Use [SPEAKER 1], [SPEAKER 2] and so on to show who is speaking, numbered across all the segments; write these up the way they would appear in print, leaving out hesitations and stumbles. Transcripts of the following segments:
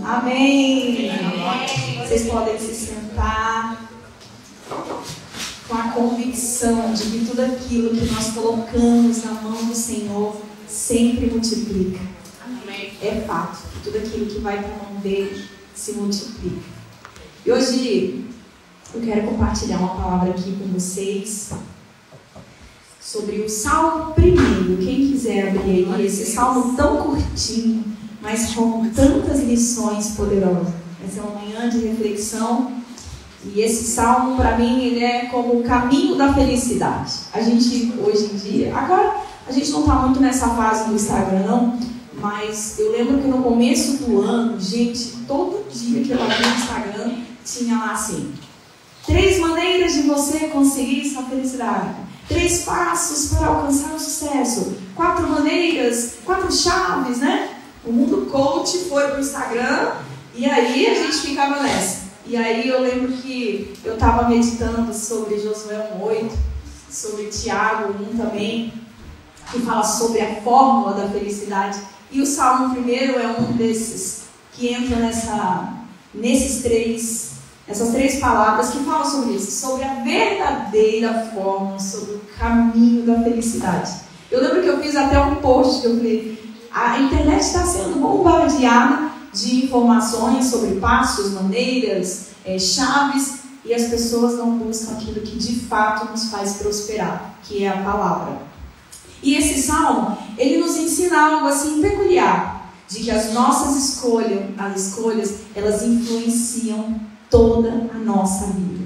[SPEAKER 1] Amém. Vocês podem se sentar com a convicção de que tudo aquilo que nós colocamos na mão do Senhor sempre multiplica. Amém. É fato que tudo aquilo que vai para a mão dele se multiplica. E hoje eu quero compartilhar uma palavra aqui com vocês sobre o Salmo 1. Quem quiser abrir aí, esse salmo tão curtinho, mas com tantas lições poderosas. Essa é uma manhã de reflexão. E esse salmo, para mim, ele é como o caminho da felicidade. A gente, hoje em dia, agora a gente não está muito nessa fase do Instagram, não, mas eu lembro que no começo do ano, gente, todo dia que eu abri o Instagram, tinha lá assim: 3 maneiras de você conseguir sua felicidade. 3 passos para alcançar o sucesso. 4 maneiras, 4 chaves, né? O mundo coach foi pro Instagram e aí a gente ficava nessa. E aí eu lembro que eu estava meditando sobre Josué 1:8, sobre Tiago 1 também, que fala sobre a fórmula da felicidade. E o Salmo 1 é um desses que entra essas 3 palavras que falam sobre isso, sobre a verdadeira fórmula, sobre o caminho da felicidade. Eu lembro que eu fiz até um post que eu falei: a internet está sendo bombardeada de informações sobre passos, maneiras, chaves, e as pessoas não buscam aquilo que de fato nos faz prosperar, que é a palavra. E esse salmo, ele nos ensina algo assim peculiar, de que as nossas escolhas, elas influenciam toda a nossa vida.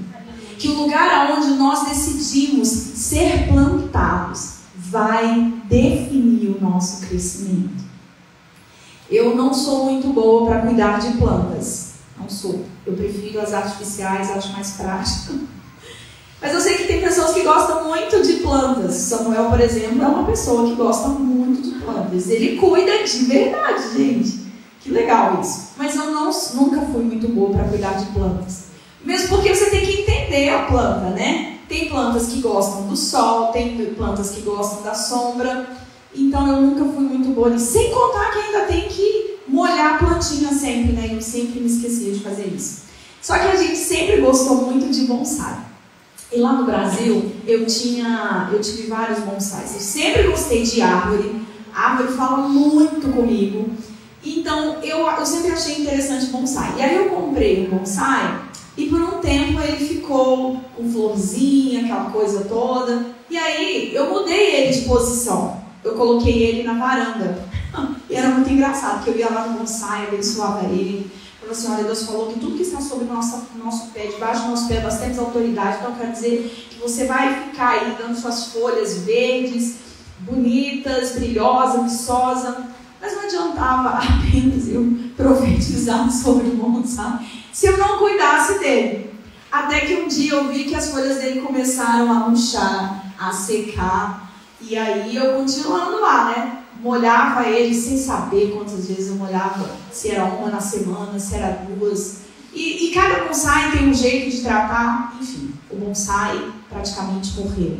[SPEAKER 1] Que o lugar onde nós decidimos ser plantados vai definir o nosso crescimento. Eu não sou muito boa para cuidar de plantas. Não sou. Eu prefiro as artificiais, acho mais prático. Mas eu sei que tem pessoas que gostam muito de plantas. Samuel, por exemplo, é uma pessoa que gosta muito de plantas. Ele cuida de verdade, gente. Que legal isso. Mas eu nunca fui muito boa para cuidar de plantas. Mesmo porque você tem que entender a planta, né? Tem plantas que gostam do sol, tem plantas que gostam da sombra. Então eu nunca fui muito boa nisso. Sem contar que ainda tem que molhar a plantinha sempre, né? Eu sempre me esquecia de fazer isso. Só que a gente sempre gostou muito de bonsai. E lá no Brasil eu tive vários bonsais. Eu sempre gostei de árvore. A árvore fala muito comigo. Então eu sempre achei interessante bonsai. E aí eu comprei um bonsai e por um tempo ele ficou com florzinha, aquela coisa toda. E aí eu mudei ele de posição. Eu coloquei ele na varanda. E era muito engraçado, que eu ia lá no bonsai, abençoava ele. Falei assim: olha, Deus falou que tudo que está sobre o nosso pé, debaixo do nosso pé, nós temos autoridade. Então eu quero dizer que você vai ficar aí dando suas folhas verdes, bonitas, brilhosas, viçosas. Mas não adiantava apenas eu profetizar sobre o bonsai se eu não cuidasse dele. Até que um dia eu vi que as folhas dele começaram a murchar, a secar. E aí eu continuando lá, né? Molhava ele sem saber quantas vezes eu molhava, se era uma na semana, se era 2. E cada bonsai tem um jeito de tratar. Enfim, o bonsai praticamente morreu.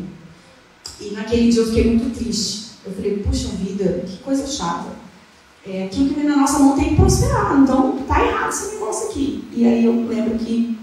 [SPEAKER 1] E naquele dia eu fiquei muito triste. Eu falei: puxa vida, que coisa chata. Aquilo que vem na nossa mão tem que prosperar, então tá errado esse negócio aqui. E aí eu lembro que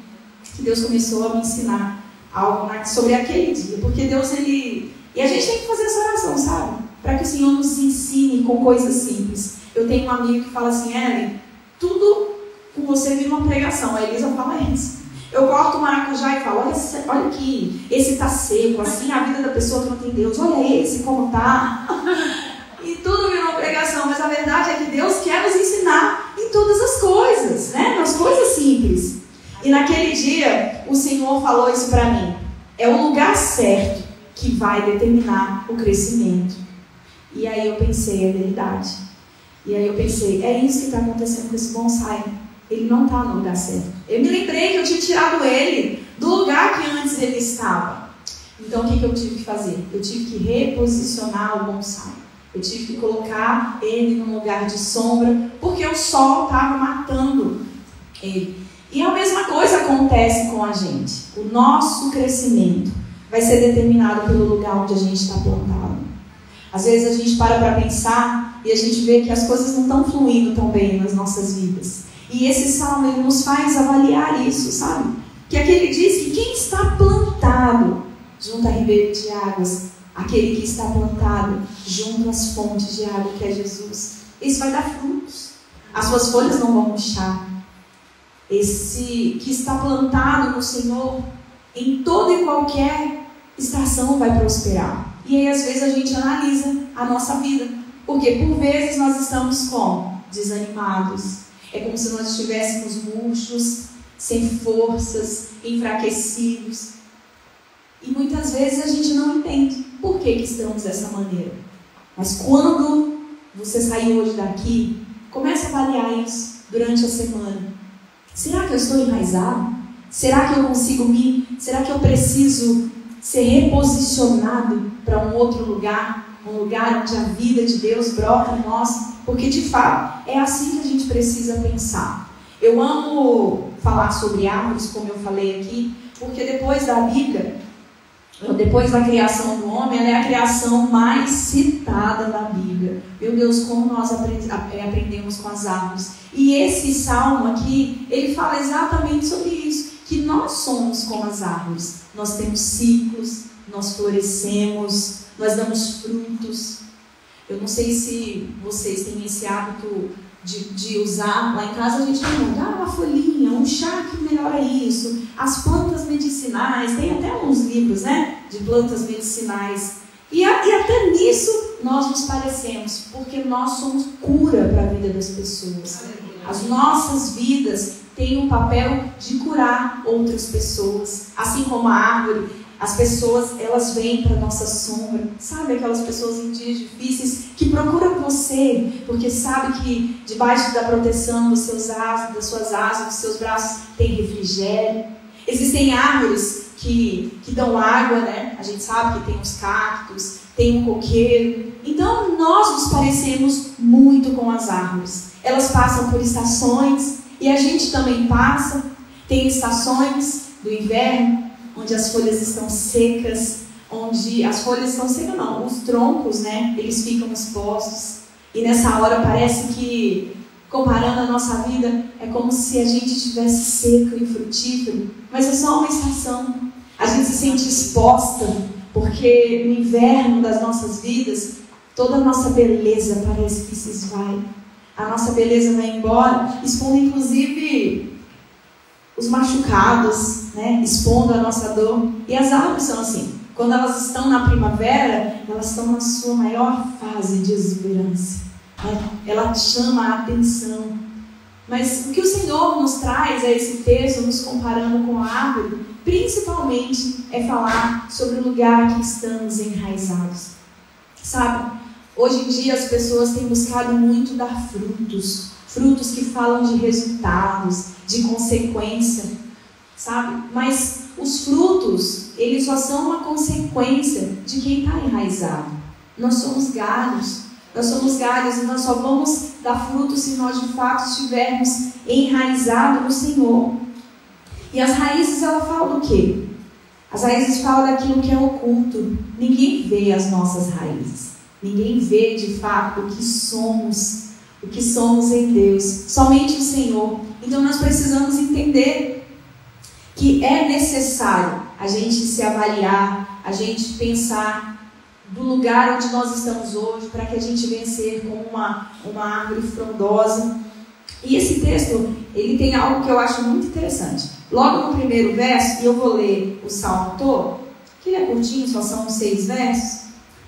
[SPEAKER 1] Deus começou a me ensinar algo sobre aquele dia. Porque Deus, E a gente tem que fazer essa oração, sabe? Para que o Senhor nos ensine com coisas simples. Eu tenho um amigo que fala assim: Ellen, tudo com você vira uma pregação. A Elisa fala isso. Eu corto o maracujá e falo: olha aqui, esse tá seco, assim a vida da pessoa que não tem Deus. Olha esse como tá. E tudo vira uma pregação. Mas a verdade é que Deus quer nos ensinar em todas as coisas, né? Nas coisas simples. E naquele dia, o Senhor falou isso para mim: é o lugar certo que vai determinar o crescimento. E aí eu pensei: é verdade. E aí eu pensei: é isso que está acontecendo com esse bonsai. Ele não está no lugar certo. Eu me lembrei que eu tinha tirado ele do lugar que antes ele estava. Então o que eu tive que fazer? Eu tive que reposicionar o bonsai. Eu tive que colocar ele num lugar de sombra, porque o sol estava matando ele. E a mesma coisa acontece com a gente. O nosso crescimento vai ser determinado pelo lugar onde a gente está plantado. Às vezes a gente para pensar e a gente vê que as coisas não estão fluindo tão bem nas nossas vidas. E esse salmo ele nos faz avaliar isso, sabe? Que aqui ele diz que quem está plantado junto a ribeiro de águas, aquele que está plantado junto às fontes de água, que é Jesus, esse vai dar frutos. As suas folhas não vão murchar. Esse que está plantado no Senhor, em toda e qualquer estação vai prosperar. E aí às vezes a gente analisa a nossa vida, porque por vezes nós estamos como? Desanimados. É como se nós estivéssemos murchos, sem forças, enfraquecidos. E muitas vezes a gente não entende por que estamos dessa maneira. Mas quando você sair hoje daqui, comece a avaliar isso durante a semana. Será que eu estou enraizado? Será que eu consigo Será que eu preciso ser reposicionado para um outro lugar? Um lugar onde a vida de Deus brota em nós? Porque de fato é assim que a gente precisa pensar. Eu amo falar sobre árvores, como eu falei aqui, porque depois da Bíblia, depois da criação do homem, ela é a criação mais citada na Bíblia. Meu Deus, como nós aprendemos com as árvores. E esse salmo aqui, ele fala exatamente sobre isso, que nós somos como as árvores. Nós temos ciclos, nós florescemos, nós damos frutos. Eu não sei se vocês têm esse hábito de usar, lá em casa a gente tem uma folhinha, um chá que melhora isso, as plantas medicinais, tem até uns livros, né, de plantas medicinais, e até nisso nós nos parecemos, porque nós somos cura para a vida das pessoas. As nossas vidas têm o papel de curar outras pessoas, assim como a árvore. As pessoas, elas vêm para a nossa sombra, sabe? Aquelas pessoas em dias difíceis que procuram você, porque sabe que debaixo da proteção dos seus asas, das suas asas, dos seus braços, tem refrigério. Existem árvores que dão água, né? A gente sabe que tem os cactos, tem um coqueiro. Então, nós nos parecemos muito com as árvores. Elas passam por estações e a gente também passa. Tem estações do inverno, onde as folhas estão secas, os troncos, né, eles ficam expostos. E nessa hora parece que, comparando a nossa vida, é como se a gente estivesse seco e frutífero, mas é só uma estação. A gente se sente exposta, porque no inverno das nossas vidas, toda a nossa beleza parece que se esvai. A nossa beleza vai embora, expondo inclusive os machucados, né, expondo a nossa dor. E as árvores são assim. Quando elas estão na primavera, elas estão na sua maior fase de exuberância. Ela chama a atenção. Mas o que o Senhor nos traz a esse texto, nos comparando com a árvore, principalmente é falar sobre o lugar que estamos enraizados. Sabe, hoje em dia as pessoas têm buscado muito dar frutos que falam de resultados, de consequência, sabe? Mas os frutos, eles só são uma consequência de quem está enraizado. Nós somos galhos e nós só vamos dar frutos se nós de fato estivermos enraizados no Senhor. E as raízes, ela fala do quê? As raízes falam daquilo que é oculto. Ninguém vê as nossas raízes. Ninguém vê de fato o que somos em Deus. Somente o Senhor. Então nós precisamos entender que é necessário a gente se avaliar, a gente pensar do lugar onde nós estamos hoje, para que a gente venha ser como uma árvore frondosa. E esse texto, ele tem algo que eu acho muito interessante. Logo no primeiro verso, e eu vou ler o salmo todo, que ele é curtinho, só são 6 versos,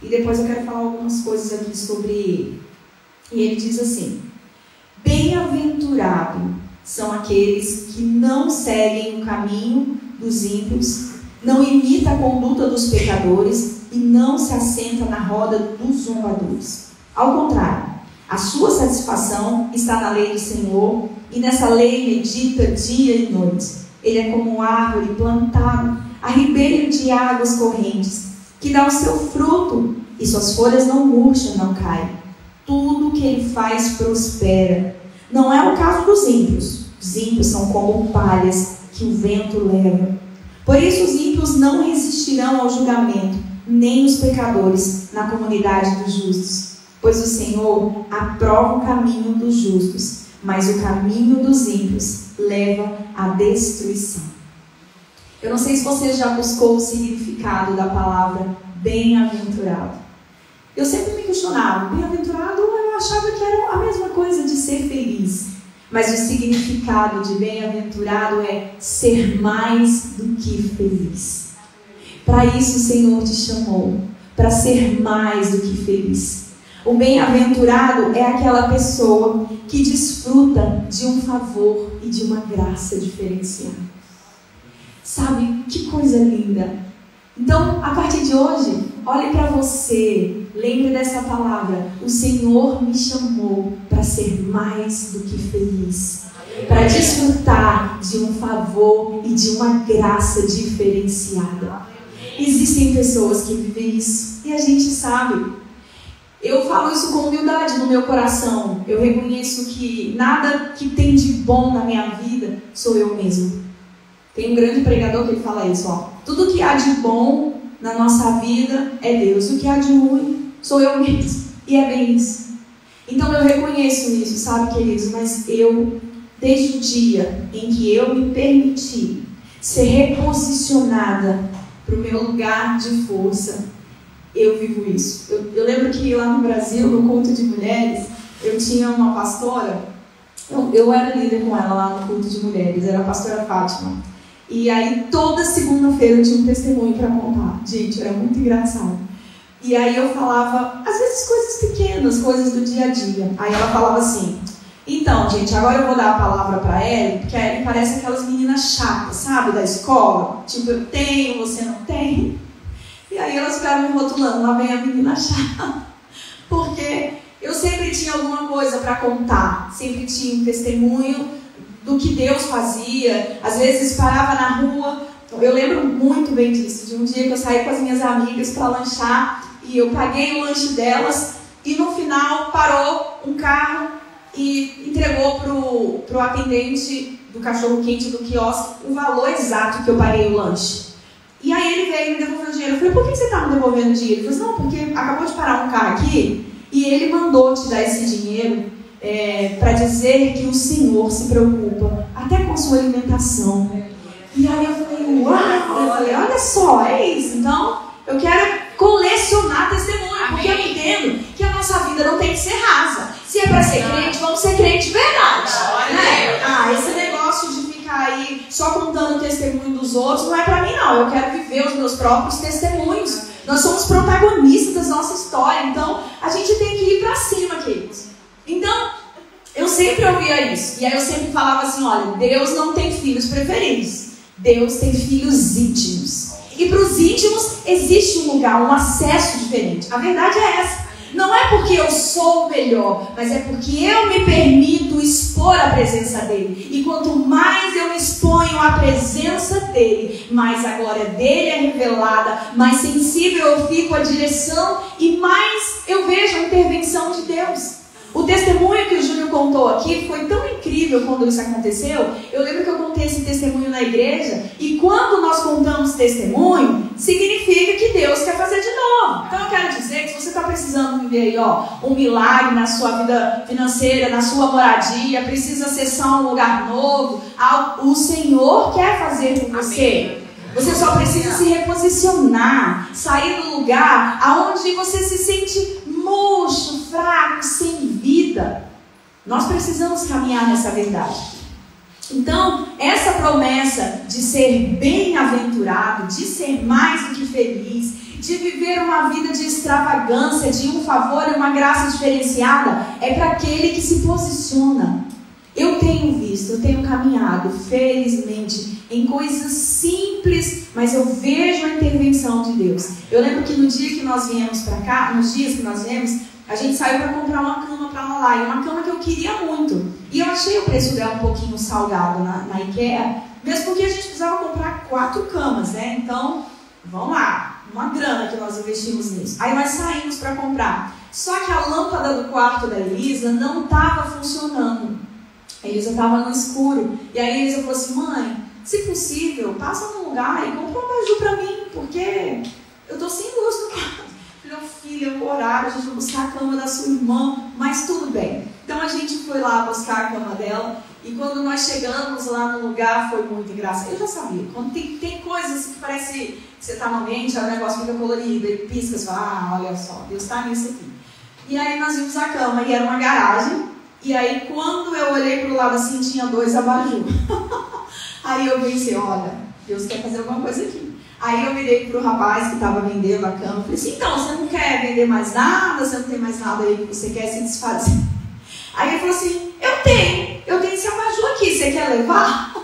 [SPEAKER 1] e depois eu quero falar algumas coisas aqui sobre ele. E ele diz assim: bem-aventurado são aqueles que não seguem o caminho dos ímpios, não imita a conduta dos pecadores e não se assenta na roda dos zombadores. Ao contrário, a sua satisfação está na lei do Senhor, e nessa lei medita dia e noite. Ele é como árvore plantada a ribeiro de águas correntes, que dá o seu fruto, e suas folhas não murcham, não caem. Tudo que ele faz prospera. Não é o caso dos ímpios. Os ímpios são como palhas que o vento leva. Por isso os ímpios não resistirão ao julgamento, nem os pecadores na comunidade dos justos. Pois o Senhor aprova o caminho dos justos, mas o caminho dos ímpios leva à destruição. Eu não sei se você já buscou o significado da palavra bem-aventurado. Eu sempre me questionava, bem-aventurado eu achava que era a mesma coisa de ser feliz. Mas o significado de bem-aventurado é ser mais do que feliz. Para isso o Senhor te chamou, para ser mais do que feliz. O bem-aventurado é aquela pessoa que desfruta de um favor e de uma graça diferenciada. Sabe, que coisa linda. Então, a partir de hoje, olhe para você, lembre dessa palavra. O Senhor me chamou para ser mais do que feliz, para desfrutar de um favor e de uma graça diferenciada. Existem pessoas que vivem isso e a gente sabe. Eu falo isso com humildade no meu coração. Eu reconheço que nada que tem de bom na minha vida sou eu mesmo. Tem um grande pregador que ele fala isso, ó. Tudo que há de bom na nossa vida é Deus. O que há de ruim sou eu mesmo. E é bem isso. Então eu reconheço isso, sabe, queridos? Mas eu, desde o dia em que eu me permiti ser reposicionada para o meu lugar de força, eu vivo isso. Eu lembro que lá no Brasil, no culto de mulheres, eu tinha uma pastora, eu era líder com ela lá no culto de mulheres, era a pastora Fátima. E aí toda segunda-feira eu tinha um testemunho para contar. Gente, era muito engraçado. E aí eu falava, às vezes coisas pequenas, coisas do dia a dia. Aí ela falava assim, então gente, agora eu vou dar a palavra para ela, porque a Ellen parece aquelas meninas chatas, sabe, da escola. Tipo, eu tenho, você não tem. E aí elas ficaram me rotulando, lá vem a menina chata. Porque eu sempre tinha alguma coisa para contar, sempre tinha um testemunho do que Deus fazia. Às vezes parava na rua, eu lembro muito bem disso, de um dia que eu saí com as minhas amigas para lanchar e eu paguei o lanche delas e no final parou um carro e entregou pro atendente do cachorro-quente do quiosque o valor exato que eu paguei o lanche. E aí ele veio e me devolveu o dinheiro. Eu falei, por que você está me devolvendo o dinheiro? Ele falou, não, porque acabou de parar um carro aqui e ele mandou te dar esse dinheiro para dizer que o Senhor se preocupa até com a sua alimentação. E aí eu falei, uau! Eu falei, olha só, é isso. Então, eu quero colecionar testemunho. Amém. Porque eu entendo que a nossa vida não tem que ser rasa. Se é para ser crente, vamos ser crente de verdade. Né? Esse negócio de ficar aí só contando o testemunho dos outros não é para mim, não. Eu quero viver os meus próprios testemunhos. Nós somos protagonistas da nossa história. Então, a gente tem que ir para cima, queridos. Então, eu sempre ouvia isso. E aí eu sempre falava assim, olha, Deus não tem filhos preferidos. Deus tem filhos íntimos. E para os íntimos existe um lugar, um acesso diferente. A verdade é essa. Não é porque eu sou o melhor, mas é porque eu me permito expor a presença dele. E quanto mais eu me exponho à presença dele, mais a glória dele é revelada, mais sensível eu fico à direção e mais eu vejo a intervenção de Deus. O testemunho que o Júnior contou aqui foi tão incrível quando isso aconteceu. Eu lembro que eu contei esse testemunho na igreja. E quando nós contamos testemunho, significa que Deus quer fazer de novo. Então eu quero dizer que se você está precisando viver aí, um milagre na sua vida financeira, na sua moradia, precisa acessar um lugar novo, o Senhor quer fazer com você. Você só precisa se reposicionar, sair do lugar aonde você se sente murcho, fraco, sem vida. Nós precisamos caminhar nessa verdade. Então, essa promessa de ser bem-aventurado, de ser mais do que feliz, de viver uma vida de extravagância, de um favor e uma graça diferenciada, é para aquele que se posiciona. Eu tenho visto, eu tenho caminhado, felizmente, em coisas simples, mas eu vejo a intervenção de Deus. Eu lembro que no dia que nós viemos para cá, nos dias que nós viemos, a gente saiu para comprar uma cama para lá, e uma cama que eu queria muito. E eu achei o preço dela um pouquinho salgado na IKEA, mesmo porque a gente precisava comprar 4 camas, né? Então, vamos lá, uma grana que nós investimos nisso. Aí nós saímos para comprar. Só que a lâmpada do quarto da Elisa não estava funcionando. A Elisa estava no escuro. E aí a Elisa falou assim, mãe, se possível, passa num lugar e compra um baju para mim, porque eu tô sem luz no quarto. Eu falei, filha, o horário, a gente vai buscar a cama da sua irmã, mas tudo bem. Então a gente foi lá buscar a cama dela, e quando nós chegamos lá no lugar, foi muito engraçado. Eu já sabia, quando tem coisas que parece que você está no ambiente, o negócio fica colorido, e pisca, você fala, olha só, Deus está nisso aqui. E aí nós vimos a cama, e era uma garagem, e aí quando eu olhei para o lado assim, tinha 2 abajur. Aí eu pensei, olha, Deus quer fazer alguma coisa aqui. Aí eu virei para o rapaz que estava vendendo a cama, falei assim, então, você não quer vender mais nada? Você não tem mais nada aí que você quer se desfazer? Aí ele falou assim, eu tenho esse abajur aqui, você quer levar?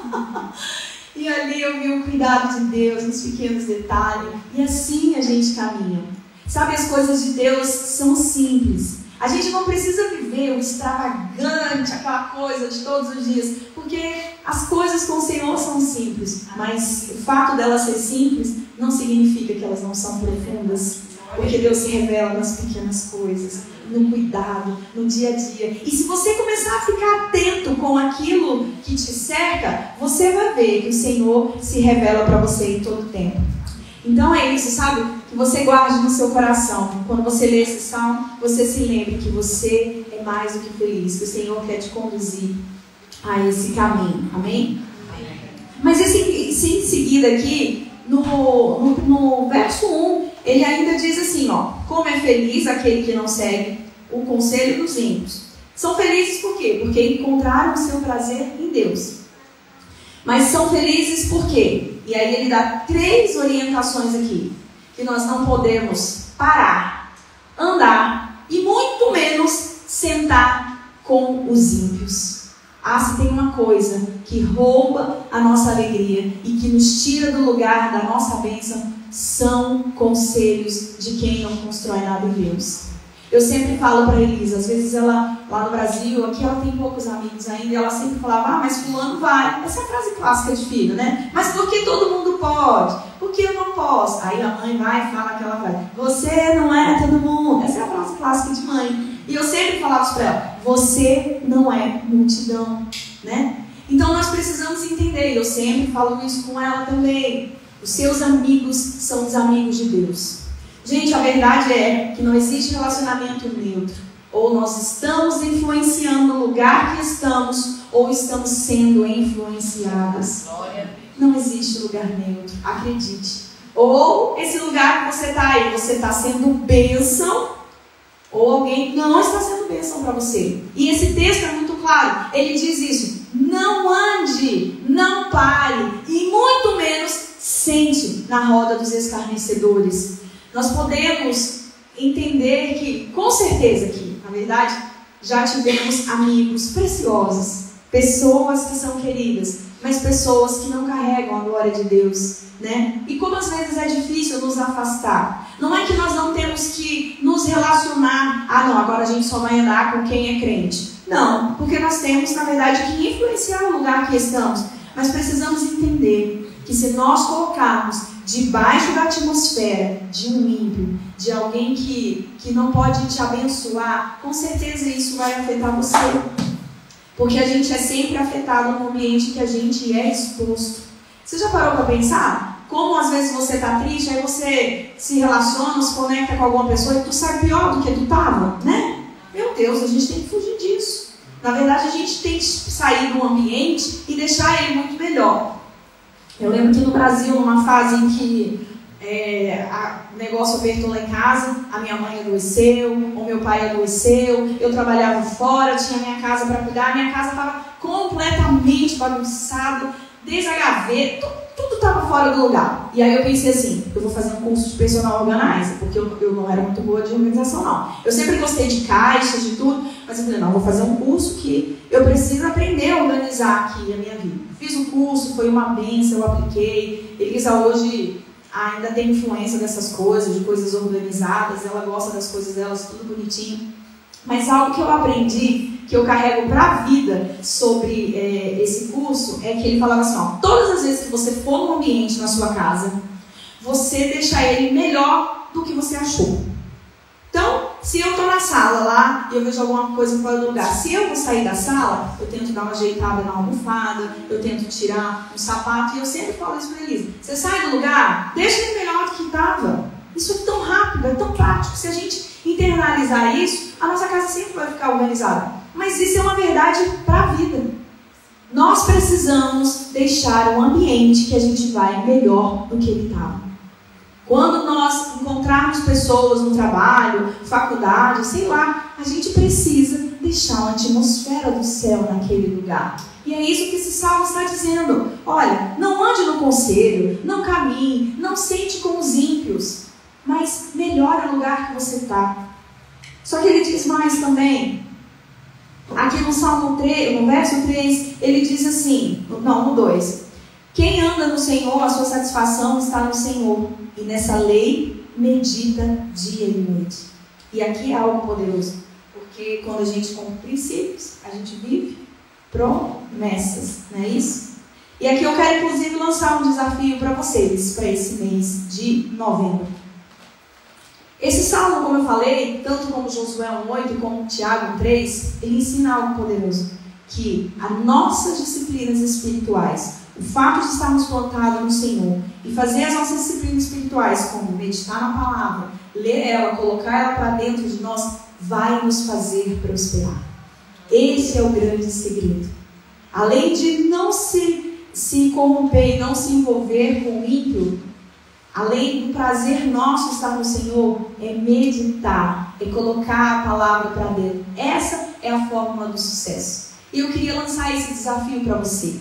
[SPEAKER 1] E ali eu vi o cuidado de Deus nos pequenos detalhes, e assim a gente caminha. Sabe, as coisas de Deus são simples. A gente não precisa viver o extravagante, aquela coisa de todos os dias, porque as coisas com o Senhor são simples, mas o fato delas ser simples não significa que elas não são profundas, porque Deus se revela nas pequenas coisas, no cuidado, no dia a dia. E se você começar a ficar atento com aquilo que te cerca, você vai ver que o Senhor se revela para você em todo tempo. Então é isso, sabe? Que você guarde no seu coração. Quando você lê esse salmo, você se lembre que você é mais do que feliz, que o Senhor quer te conduzir a esse caminho. Amém? Amém. Mas em seguida aqui, no verso 1, ele ainda diz assim, ó, como é feliz aquele que não segue o conselho dos ímpios. São felizes por quê? Porque encontraram o seu prazer em Deus. Mas são felizes por quê? E aí ele dá 3 orientações aqui. Que nós não podemos parar, andar e muito menos sentar com os ímpios. Ah, se tem uma coisa que rouba a nossa alegria e que nos tira do lugar da nossa bênção, são conselhos de quem não constrói nada em Deus. Eu sempre falo para Elisa, às vezes ela, lá no Brasil, aqui ela tem poucos amigos ainda, e ela sempre falava, mas fulano vai. Essa é a frase clássica de filho, né? Mas por que todo mundo pode? Por que eu não posso? Aí a mãe vai e fala aquela frase, você não é todo mundo. Essa é a frase clássica de mãe. E eu sempre falava para ela, você não é multidão, né? Então nós precisamos entender, e eu sempre falo isso com ela também, os seus amigos são os amigos de Deus. Gente, a verdade é que não existe relacionamento neutro. Ou nós estamos influenciando o lugar que estamos, ou estamos sendo influenciadas. Não existe lugar neutro, acredite. Ou esse lugar que você está aí, você está sendo bênção, ou alguém não está sendo bênção para você. E esse texto é muito claro. Ele diz isso, não ande, não pare, e muito menos sente na roda dos escarnecedores. Nós podemos entender que, com certeza que, na verdade, já tivemos amigos preciosos, pessoas que são queridas, mas pessoas que não carregam a glória de Deus, né? E como às vezes é difícil nos afastar. Não é que nós não temos que nos relacionar, não, agora a gente só vai andar com quem é crente. Não, porque nós temos, na verdade, que influenciar o lugar que estamos. Mas precisamos entender que se nós colocarmos debaixo da atmosfera de um ímpio, de alguém que não pode te abençoar, com certeza isso vai afetar você. Porque a gente é sempre afetado no ambiente que a gente é exposto. Você já parou para pensar? Como às vezes você está triste, aí você se relaciona, se conecta com alguma pessoa e tu sai pior do que tu estava, né? Meu Deus, a gente tem que fugir disso. Na verdade, a gente tem que sair do ambiente e deixar ele muito melhor. Eu lembro que no Brasil, numa fase em que o negócio apertou lá em casa, a minha mãe adoeceu, o meu pai adoeceu, eu trabalhava fora, tinha minha casa para cuidar, minha casa estava completamente bagunçada, desde a gaveta, tudo estava fora do lugar. E aí eu pensei assim, eu vou fazer um curso de personal organizer, porque eu não era muito boa de organização não. Eu sempre gostei de caixas, de tudo, mas eu falei, não, vou fazer um curso que eu preciso aprender a organizar aqui a minha vida. Fiz o curso, foi uma bênção, eu apliquei. Elisa hoje ainda tem influência dessas coisas, de coisas organizadas, ela gosta das coisas delas, tudo bonitinho. Mas algo que eu aprendi, que eu carrego para a vida sobre esse curso, é que ele falava assim, ó, todas as vezes que você for num ambiente na sua casa, você deixa ele melhor do que você achou. Então, se eu estou na sala lá e eu vejo alguma coisa fora do lugar, se eu vou sair da sala, eu tento dar uma ajeitada na almofada, eu tento tirar um sapato, e eu sempre falo isso para Elisa. Você sai do lugar, deixa ele melhor do que estava. Isso é tão rápido, é tão prático. Se a gente internalizar isso, a nossa casa sempre vai ficar organizada. Mas isso é uma verdade para a vida. Nós precisamos deixar um ambiente que a gente vai melhor do que ele estava. Quando nós encontrarmos pessoas no trabalho, faculdade, sei lá, a gente precisa deixar uma atmosfera do céu naquele lugar. E é isso que esse salmo está dizendo. Olha, não ande no conselho, não caminhe, não sente com os ímpios, mas melhore o lugar que você está. Só que ele diz mais também. Aqui no Salmo 3, no verso 3, ele diz assim, no 2. Quem anda no Senhor, a sua satisfação está no Senhor. E nessa lei medita dia e noite. E aqui é algo poderoso. Porque quando a gente cumpre princípios, a gente vive promessas, não é isso? E aqui eu quero inclusive lançar um desafio para vocês, para esse mês de novembro. Esse salmo, como eu falei, tanto como Josué 1:8 como Tiago 1:3, ele ensina algo poderoso. Que as nossas disciplinas espirituais, o fato de estarmos plantados no Senhor e fazer as nossas disciplinas espirituais, como meditar na palavra, ler ela, colocar ela para dentro de nós, vai nos fazer prosperar. Esse é o grande segredo. Além de não se corromper e não se envolver com o ímpio, além do prazer nosso estar no Senhor, é meditar, é colocar a palavra para dentro. Essa é a fórmula do sucesso. E eu queria lançar esse desafio para você,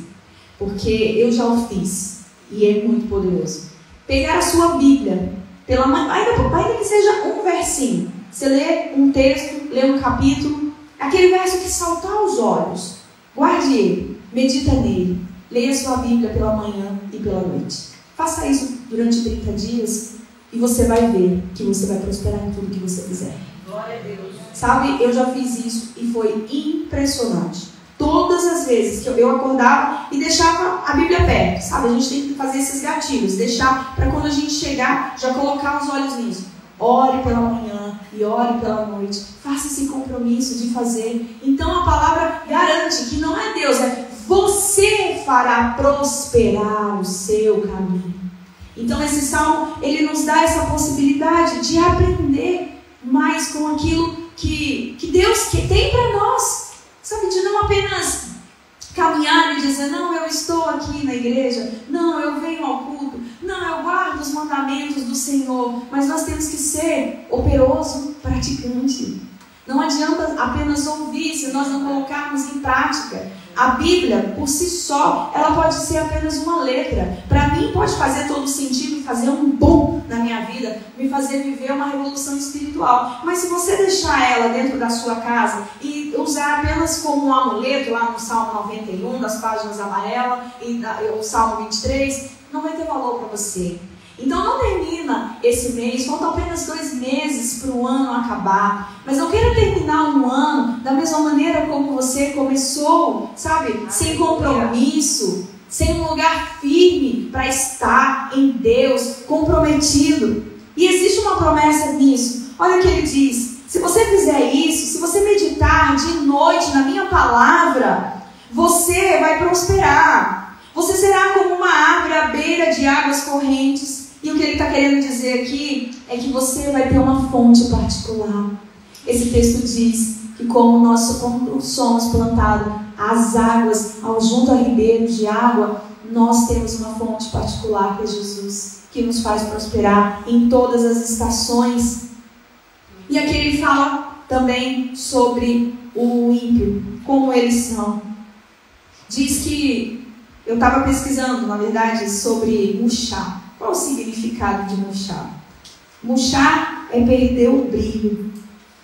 [SPEAKER 1] porque eu já o fiz e é muito poderoso. Pegar a sua Bíblia, ainda que seja um versinho, você lê um texto, lê um capítulo, aquele verso que saltar aos olhos, guarde ele, medita nele, leia a sua Bíblia pela manhã e pela noite. Faça isso durante 30 dias e você vai ver que você vai prosperar em tudo que você fizer.
[SPEAKER 2] Glória a Deus.
[SPEAKER 1] Sabe, eu já fiz isso e foi impressionante. Todas as vezes que eu acordava e deixava a Bíblia perto, sabe? A gente tem que fazer esses gatilhos, deixar para quando a gente chegar, já colocar os olhos nisso. Ore pela manhã e ore pela noite. Faça esse compromisso de fazer. Então a palavra garante que não é Deus, é você fará prosperar o seu caminho. Então esse salmo, ele nos dá essa possibilidade de aprender mais com aquilo que Deus tem para nós. Sabe, de não apenas caminhar e dizer, não, eu estou aqui na igreja, não, eu venho ao culto, não, eu guardo os mandamentos do Senhor, mas nós temos que ser operoso, praticante. Não adianta apenas ouvir se nós não colocarmos em prática. A Bíblia, por si só, ela pode ser apenas uma letra. Para mim pode fazer todo sentido e fazer um boom na minha vida, me fazer viver uma revolução espiritual. Mas se você deixar ela dentro da sua casa e usar apenas como um amuleto, lá no Salmo 91, das páginas amarelas, e o Salmo 23, não vai ter valor para você. Então não termina esse mês, faltam apenas 2 meses para o ano acabar. Mas não queira terminar um ano da mesma maneira como você começou, sabe? Sem compromisso, sem um lugar firme para estar em Deus, comprometido. E existe uma promessa nisso. Olha o que ele diz: se você fizer isso, se você meditar de noite na minha palavra, você vai prosperar. Você será como uma árvore à beira de águas correntes. E o que ele está querendo dizer aqui é que você vai ter uma fonte particular. Esse texto diz que como somos plantados às águas, junto a ribeiros de água, nós temos uma fonte particular que é Jesus, que nos faz prosperar em todas as estações. E aqui ele fala também sobre o ímpio, como eles são. Diz que, eu estava pesquisando, na verdade, sobre murchar. Qual o significado de murchar? Murchar é perder o brilho,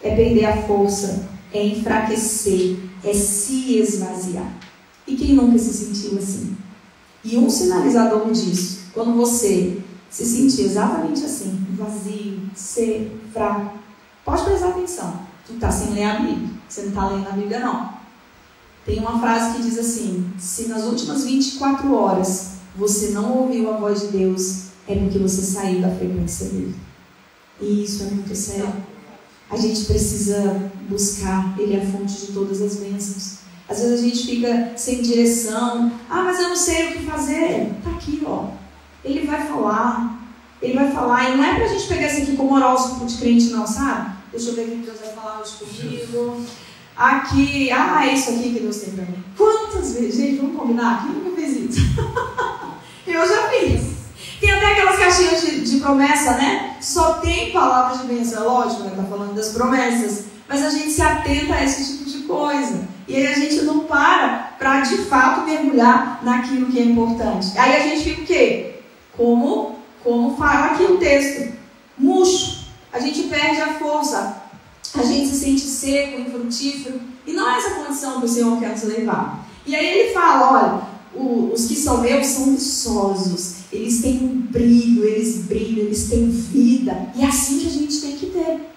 [SPEAKER 1] é perder a força, é enfraquecer, é se esvaziar. E quem nunca se sentiu assim? E um sinalizador disso, quando você se sentir exatamente assim, vazio, seco, fraco, pode prestar atenção. Tu está sem ler a Bíblia, você não está lendo a Bíblia não. Tem uma frase que diz assim: se nas últimas 24 horas você não ouviu a voz de Deus, é porque você saiu da frequência dele. E isso é muito sério. A gente precisa buscar, ele é a fonte de todas as bênçãos. Às vezes a gente fica sem direção. Ah, mas eu não sei o que fazer. Está aqui, ó. Ele vai falar. Ele vai falar, e não é pra gente pegar isso aqui como horóscopo de crente não, sabe? Deixa eu ver o que Deus vai falar hoje comigo. Aqui, é isso aqui que Deus tem pra mim. Quantas vezes, gente, vamos combinar? Quem nunca fez isso? Eu já fiz. Tem até aquelas caixinhas de promessa, né? Só tem palavras de bênção, lógico, né? Tá falando das promessas. Mas a gente se atenta a esse tipo de coisa. E aí a gente não para de fato mergulhar naquilo que é importante. Aí a gente fica o quê? Como fala aqui o texto, murcho. A gente perde a força. A gente se sente seco, infrutífero. E não é essa condição que o Senhor quer nos levar. E aí ele fala, olha, os que são meus são viçosos. Eles têm um brilho, eles brilham, eles têm vida. E é assim que a gente tem que ter.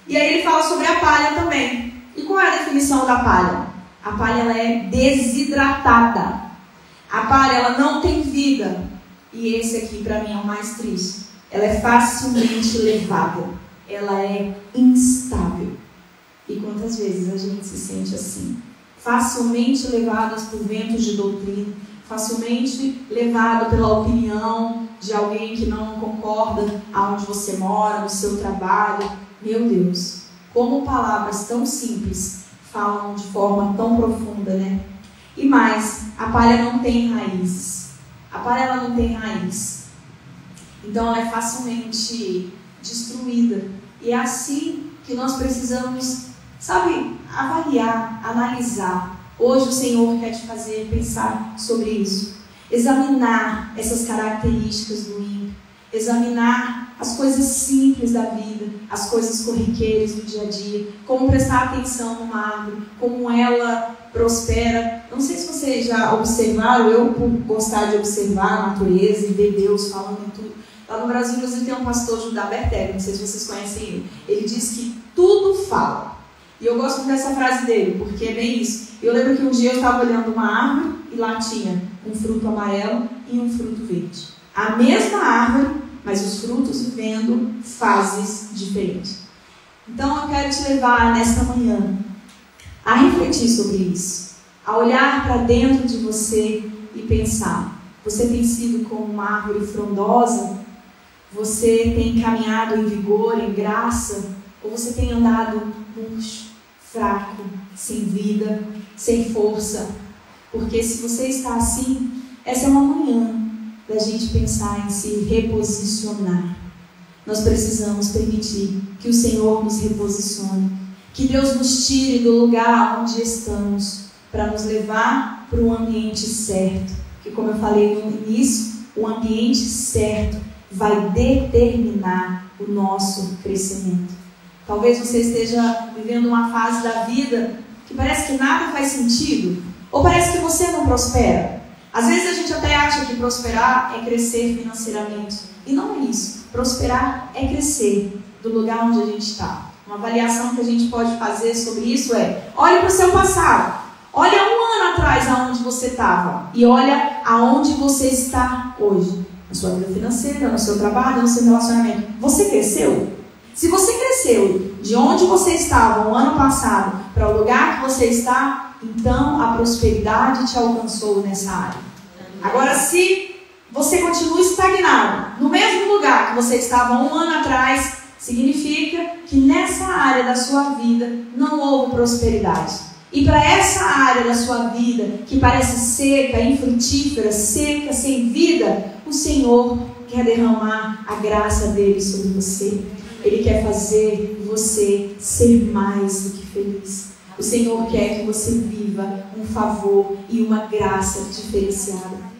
[SPEAKER 1] E aí ele fala sobre a palha também. E qual é a definição da palha? A palha ela é desidratada. A palha ela não tem vida. E esse aqui para mim é o mais triste. Ela é facilmente levada. Ela é instável. E quantas vezes a gente se sente assim? Facilmente levadas por ventos de doutrina. Facilmente levado pela opinião de alguém que não concorda aonde você mora, no seu trabalho. Meu Deus, como palavras tão simples falam de forma tão profunda, né? E mais, a palha não tem raízes. A palha ela não tem raiz. Então ela é facilmente destruída. E é assim que nós precisamos, sabe, avaliar, analisar. Hoje o Senhor quer te fazer pensar sobre isso. Examinar essas características do ímpio. Examinar as coisas simples da vida, as coisas corriqueiras do dia a dia. Como prestar atenção numa árvore, como ela prospera. Não sei se vocês já observaram, eu por gostar de observar a natureza e ver Deus falando em tudo. Lá no Brasil, inclusive, tem um pastor Judá Bertelli, não sei se vocês conhecem ele. Ele diz que tudo fala. E eu gosto dessa frase dele, porque é bem isso. Eu lembro que um dia eu estava olhando uma árvore e lá tinha um fruto amarelo e um fruto verde. A mesma árvore, mas os frutos vivendo fases diferentes. Então eu quero te levar nesta manhã a refletir sobre isso. A olhar para dentro de você e pensar. Você tem sido como uma árvore frondosa? Você tem caminhado em vigor, em graça? Ou você tem andado murcho, fraco, sem vida, sem força? Porque se você está assim, essa é uma manhã da gente pensar em se reposicionar. Nós precisamos permitir que o Senhor nos reposicione, que Deus nos tire do lugar onde estamos, para nos levar para o ambiente certo. Que, como eu falei no início, o ambiente certo vai determinar o nosso crescimento. Talvez você esteja vivendo uma fase da vida que parece que nada faz sentido, ou parece que você não prospera. Às vezes a gente até acha que prosperar é crescer financeiramente. E não é isso. Prosperar é crescer do lugar onde a gente está. Uma avaliação que a gente pode fazer sobre isso é: olhe para o seu passado. Olha um ano atrás aonde você estava. E olha aonde você está hoje. Na sua vida financeira, no seu trabalho, no seu relacionamento. Você cresceu? Se você cresceu de onde você estava no ano passado para o lugar que você está, então a prosperidade te alcançou nessa área. Agora, se você continua estagnado no mesmo lugar que você estava um ano atrás, significa que nessa área da sua vida não houve prosperidade. E para essa área da sua vida que parece seca, infrutífera, seca, sem vida, o Senhor quer derramar a graça dele sobre você. Ele quer fazer você ser mais do que feliz. O Senhor quer que você viva um favor e uma graça diferenciada.